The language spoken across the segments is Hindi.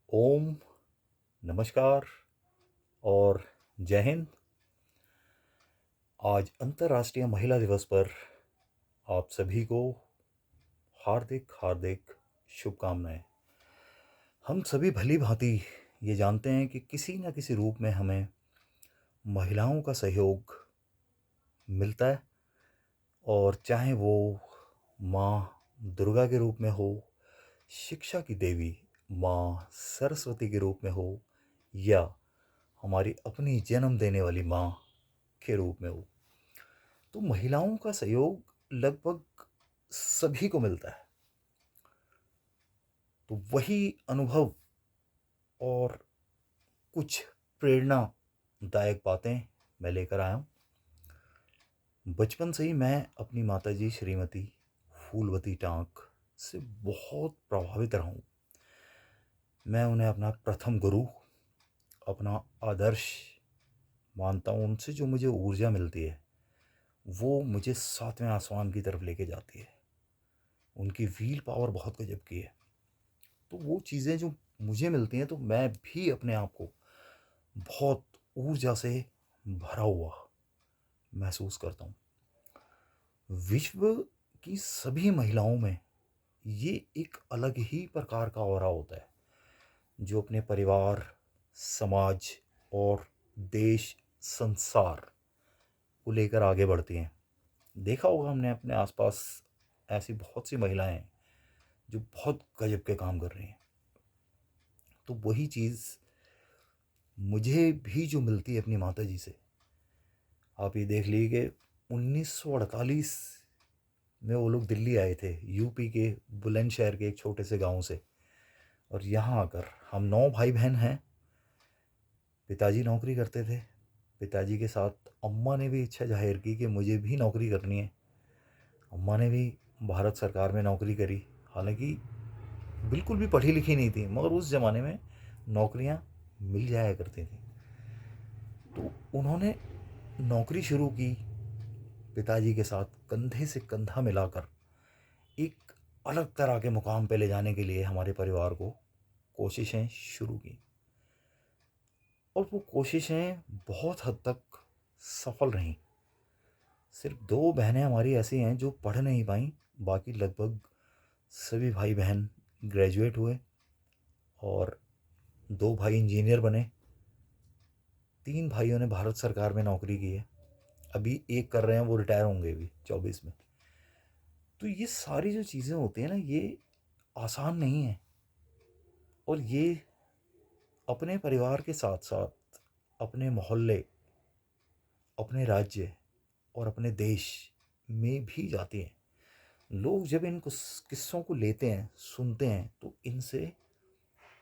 ओम, नमस्कार और जय हिंद। आज अंतर्राष्ट्रीय महिला दिवस पर आप सभी को हार्दिक हार्दिक शुभकामनाएं। हम सभी भली भांति ये जानते हैं कि किसी न किसी रूप में हमें महिलाओं का सहयोग मिलता है, और चाहे वो माँ दुर्गा के रूप में हो, शिक्षा की देवी माँ सरस्वती के रूप में हो, या हमारी अपनी जन्म देने वाली माँ के रूप में हो। तो महिलाओं का सहयोग लगभग सभी को मिलता है। तो वही अनुभव और कुछ प्रेरणादायक बातें मैं लेकर आया हूँ। बचपन से ही मैं अपनी माताजी श्रीमती फूलवती टांक से बहुत प्रभावित रहा हूँ। मैं उन्हें अपना प्रथम गुरु, अपना आदर्श मानता हूँ। उनसे जो मुझे ऊर्जा मिलती है वो मुझे सातवें आसमान की तरफ लेके जाती है। उनकी व्हील पावर बहुत गजब की है। तो वो चीज़ें जो मुझे मिलती हैं तो मैं भी अपने आप को बहुत ऊर्जा से भरा हुआ महसूस करता हूँ। विश्व की सभी महिलाओं में ये एक अलग ही प्रकार का ऑरा होता है, जो अपने परिवार, समाज और देश संसार को लेकर आगे बढ़ती हैं। देखा होगा हमने अपने आसपास ऐसी बहुत सी महिलाएं हैं जो बहुत गजब के काम कर रही हैं। तो वही चीज़ मुझे भी जो मिलती है अपनी माता जी से, आप ये देख लीजिए कि 1948 में वो लोग दिल्ली आए थे, यूपी के बुलंदशहर के एक छोटे से गांव से। और यहाँ आकर हम 9 भाई बहन हैं। पिताजी नौकरी करते थे। पिताजी के साथ अम्मा ने भी इच्छा जाहिर की कि मुझे भी नौकरी करनी है। अम्मा ने भी भारत सरकार में नौकरी करी। हालांकि बिल्कुल भी पढ़ी लिखी नहीं थी, मगर उस ज़माने में नौकरियां मिल जाया करती थी। तो उन्होंने नौकरी शुरू की, पिताजी के साथ कंधे से कंधा मिलाकर एक अलग तरह के मुकाम पे ले जाने के लिए हमारे परिवार को कोशिशें शुरू की। और वो कोशिशें बहुत हद तक सफल रहीं। सिर्फ 2 बहनें हमारी ऐसी हैं जो पढ़ नहीं पाईं, बाकी लगभग सभी भाई बहन ग्रेजुएट हुए और 2 भाई इंजीनियर बने। 3 भाइयों ने भारत सरकार में नौकरी की है। अभी एक कर रहे हैं, वो रिटायर होंगे भी 24 में। तो ये सारी जो चीज़ें होती हैं ना, ये आसान नहीं है। और ये अपने परिवार के साथ साथ अपने मोहल्ले, अपने राज्य और अपने देश में भी जाती हैं। लोग जब इन किस्सों को लेते हैं, सुनते हैं, तो इनसे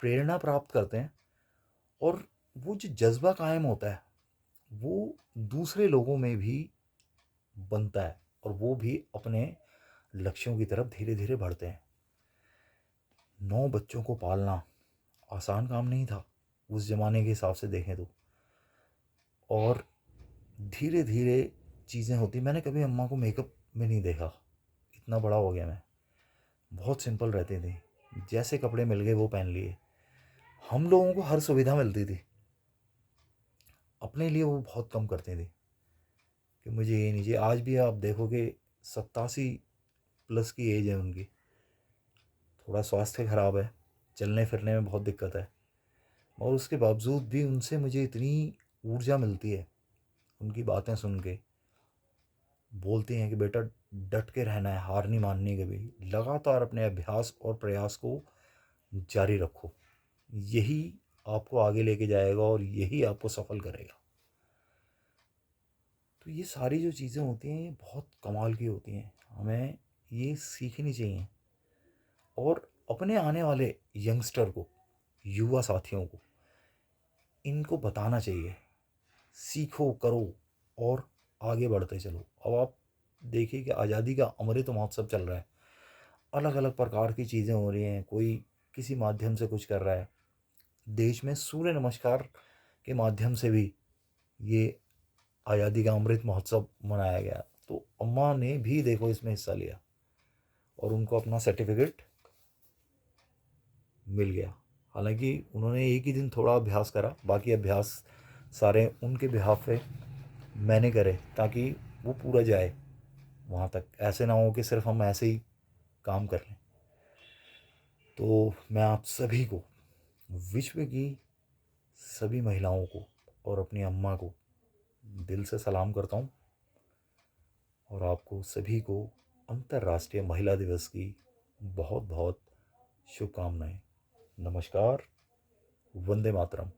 प्रेरणा प्राप्त करते हैं। और वो जो जज्बा कायम होता है वो दूसरे लोगों में भी बनता है, और वो भी अपने लक्ष्यों की तरफ धीरे धीरे बढ़ते हैं। 9 बच्चों को पालना आसान काम नहीं था उस ज़माने के हिसाब से देखें तो। और धीरे धीरे चीज़ें होती। मैंने कभी अम्मा को मेकअप में नहीं देखा, इतना बड़ा हो गया मैं। बहुत सिंपल रहते थे, जैसे कपड़े मिल गए वो पहन लिए। हम लोगों को हर सुविधा मिलती थी, अपने लिए वो बहुत कम करते थे कि मुझे ये नहीं चाहिए। आज भी आप देखोगे 87 प्लस की एज है उनकी, थोड़ा स्वास्थ्य खराब है, चलने फिरने में बहुत दिक्कत है, और उसके बावजूद भी उनसे मुझे इतनी ऊर्जा मिलती है। उनकी बातें सुन के बोलती हैं कि बेटा डट के रहना है, हार नहीं माननी कभी, लगातार अपने अभ्यास और प्रयास को जारी रखो। यही आपको आगे लेके जाएगा और यही आपको सफल करेगा। तो ये सारी जो चीज़ें होती हैं ये बहुत कमाल की होती हैं, हमें ये सीखनी चाहिए। और अपने आने वाले यंगस्टर को, युवा साथियों को इनको बताना चाहिए, सीखो, करो और आगे बढ़ते चलो। अब आप देखिए कि आज़ादी का अमृत महोत्सव चल रहा है, अलग अलग प्रकार की चीज़ें हो रही हैं, कोई किसी माध्यम से कुछ कर रहा है। देश में सूर्य नमस्कार के माध्यम से भी ये आज़ादी का अमृत महोत्सव मनाया गया। तो अम्मा ने भी देखो इसमें हिस्सा लिया और उनको अपना सर्टिफिकेट मिल गया। हालांकि उन्होंने एक ही दिन थोड़ा अभ्यास करा, बाकी अभ्यास सारे उनके बिहाफ पे मैंने करे, ताकि वो पूरा जाए वहाँ तक। ऐसे ना हो कि सिर्फ हम ऐसे ही काम कर लें। तो मैं आप सभी को, विश्व की सभी महिलाओं को और अपनी अम्मा को दिल से सलाम करता हूँ, और आपको सभी को अंतर्राष्ट्रीय महिला दिवस की बहुत बहुत शुभकामनाएं। नमस्कार। वंदे मातरम।